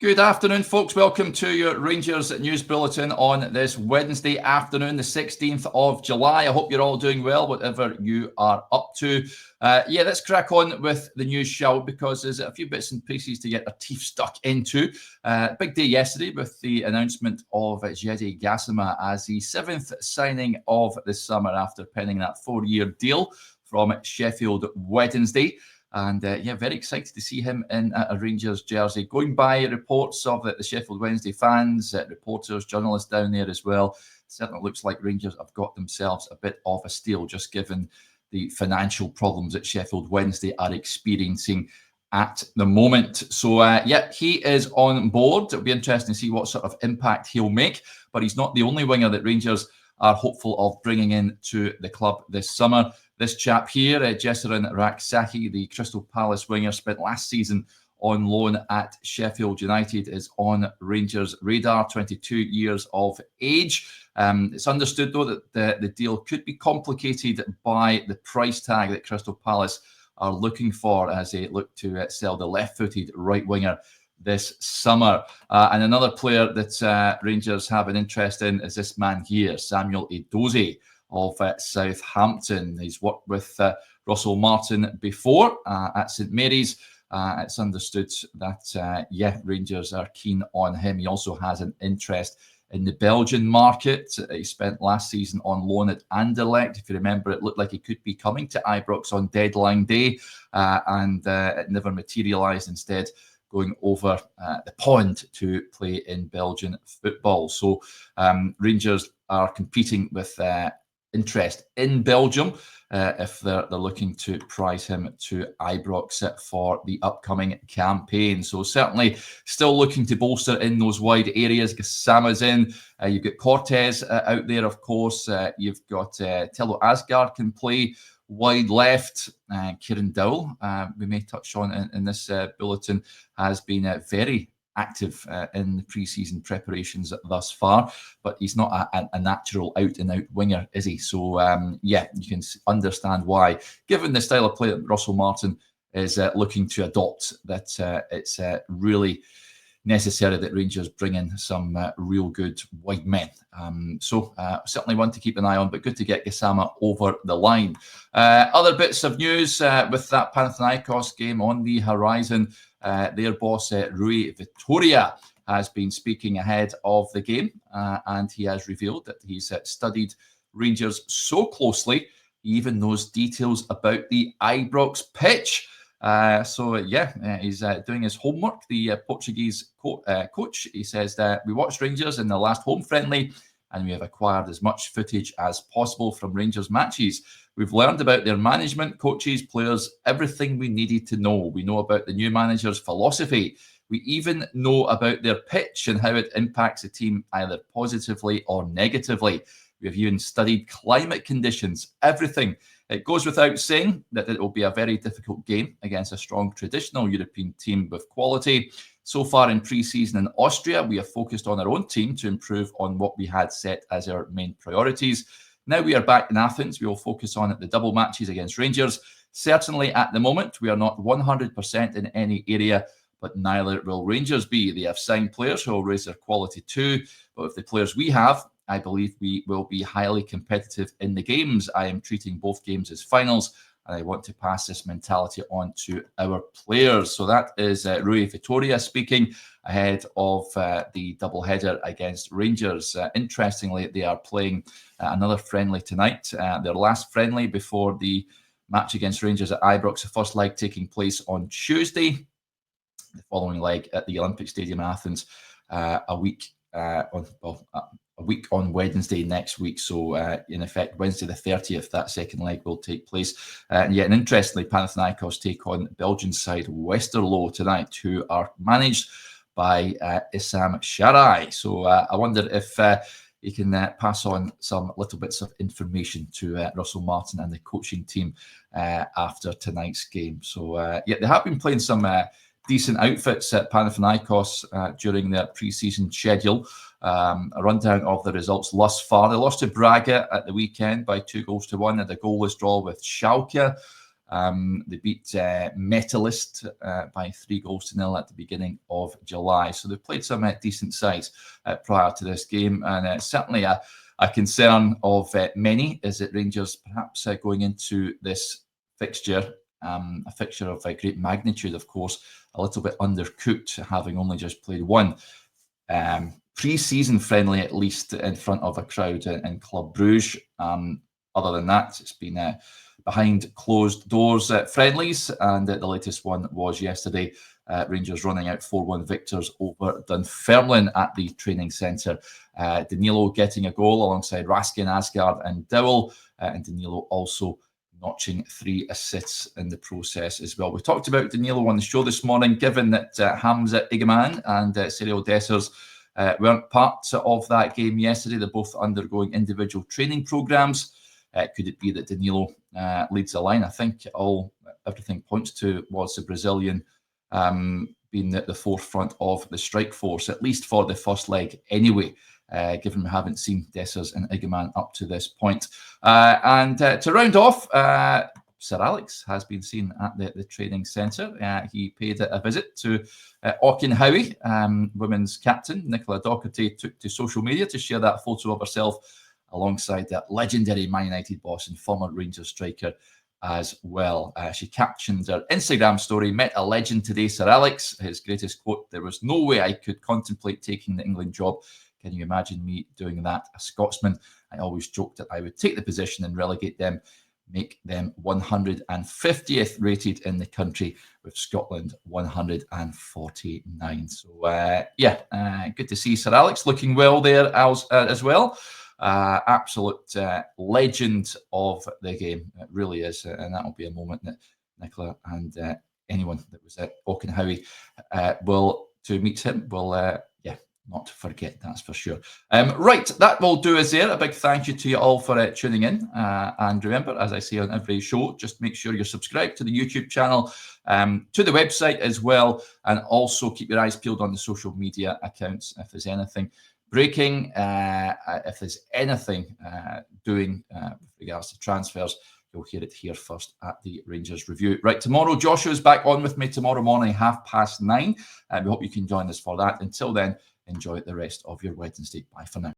Good afternoon, folks. Welcome to your Rangers News Bulletin on this Wednesday afternoon, the 16th of July. I hope you're all doing well, whatever you are up to. Let's crack on with the news, shall we? Because there's a few bits and pieces to get our teeth stuck into. Big day yesterday with the announcement of Jedzi Gaseima as the 7th signing of the summer after penning that 4-year deal from Sheffield Wednesday. And very excited to see him in a Rangers jersey. Going by reports of the Sheffield Wednesday fans, reporters, journalists down there as well, certainly looks like Rangers have got themselves a bit of a steal, just given the financial problems that Sheffield Wednesday are experiencing at the moment. So, he is on board. It'll be interesting to see what sort of impact he'll make. But he's not the only winger that Rangers are hopeful of bringing in to the club this summer. This chap here, Jessin Raki, the Crystal Palace winger, spent last season on loan at Sheffield United, is on Rangers' radar, 22 years of age. It's understood, though, that the deal could be complicated by the price tag that Crystal Palace are looking for as they look to sell the left-footed right winger this summer. And another player that Rangers have an interest in is this man here, Samuel Edozie of Southampton. He's worked with Russell Martin before at St Mary's. It's understood that, Rangers are keen on him. He also has an interest in the Belgian market. He spent last season on loan at Anderlecht. If you remember, it looked like he could be coming to Ibrox on deadline day, and it never materialised, instead going over the pond to play in Belgian football. So Rangers are competing with interest in Belgium if they're looking to prize him to Ibrox for the upcoming campaign. So certainly still looking to bolster in those wide areas. Cassama's in. You've got Cortez out there, of course. You've got Tello Asgard can play wide left. Kieran Dowell, we may touch on in this bulletin, has been very active in the pre-season preparations thus far, but he's not a natural out-and-out winger, is he? So, you can understand why, given the style of play that Russell Martin is looking to adopt, that it's really necessary that Rangers bring in some real good wide men. Certainly one to keep an eye on, but good to get Cassama over the line. Other bits of news with that Panathinaikos game on the horizon. Their boss, Rui Vitória, has been speaking ahead of the game, and he has revealed that he's studied Rangers so closely, he even knows details about the Ibrox pitch. He's doing his homework. The Portuguese coach, he says that we watched Rangers in the last home friendly, and we have acquired as much footage as possible from Rangers matches. We've learned about their management, coaches, players, everything we needed to know. We know about the new manager's philosophy. We even know about their pitch and how it impacts the team either positively or negatively. We have even studied climate conditions, everything. It goes without saying that it will be a very difficult game against a strong traditional European team with quality. So far in pre-season in Austria, we have focused on our own team to improve on what we had set as our main priorities. Now we are back in Athens. We will focus on the double matches against Rangers. Certainly at the moment, we are not 100% in any area, but neither will Rangers be. They have signed players who will raise their quality too. But with the players we have, I believe we will be highly competitive in the games. I am treating both games as finals, and I want to pass this mentality on to our players. So that is Rui Vitória speaking ahead of the doubleheader against Rangers. Interestingly, they are playing another friendly tonight, their last friendly before the match against Rangers at Ibrox. The first leg taking place on Tuesday, the following leg at the Olympic Stadium in Athens a week on Wednesday next week. So in effect, Wednesday the 30th, that second leg will take place. And interestingly, Panathinaikos take on Belgian side Westerlo tonight, who are managed by Issam Sharai. So I wonder if he can pass on some little bits of information to Russell Martin and the coaching team after tonight's game. So they have been playing some decent outfits at Panathinaikos during their pre-season schedule. A rundown of the results thus far. They lost to Braga at the weekend by 2-1, and a goalless draw with Schalke. They beat Metalist by 3-0 at the beginning of July. So they've played some decent sides prior to this game, and certainly a concern of many is that Rangers perhaps going into this fixture, a fixture of great magnitude, of course, a little bit undercooked, having only just played one pre-season friendly, at least in front of a crowd in Club Brugge. Other than that, it's been behind closed doors friendlies, and the latest one was yesterday. Rangers running out 4-1 victors over Dunfermline at the training centre. Danilo getting a goal alongside Raskin, Asgard and Dowell, and Danilo also notching 3 assists in the process as well. We talked about Danilo on the show this morning, given that Hamza Igaman and Cyril Dessers weren't part of that game yesterday. They're both undergoing individual training programs. Could it be that Danilo leads the line? I think everything points towards the Brazilian being at the forefront of the strike force, at least for the first leg anyway, given we haven't seen Dessers and Igaman up to this point. And to round off, Sir Alex has been seen at the training centre. He paid a visit to Auchenhowie. Women's captain Nicola Docherty took to social media to share that photo of herself alongside that legendary Man United boss and former Rangers striker as well. She captioned her Instagram story, "Met a legend today, Sir Alex." His greatest quote, "There was no way I could contemplate taking the England job. Can you imagine me doing that? A Scotsman. I always joked that I would take the position and relegate them, make them 150th rated in the country, with Scotland 149. So, good to see Sir Alex looking well there as well. Absolute legend of the game. It really is. And that will be a moment that Nicola and anyone that was at Auchenhowie to meet him will not forget, that's for sure. Right, that will do us there. A big thank you to you all for tuning in. And remember, as I say on every show, just make sure you're subscribed to the YouTube channel, to the website as well, and also keep your eyes peeled on the social media accounts. If there's anything breaking, if there's anything doing with regards to transfers, you'll hear it here first at the Rangers Review. Right, tomorrow, Joshua's back on with me tomorrow morning, 9:30. We hope you can join us for that. Until then, enjoy the rest of your Wednesday. Bye for now.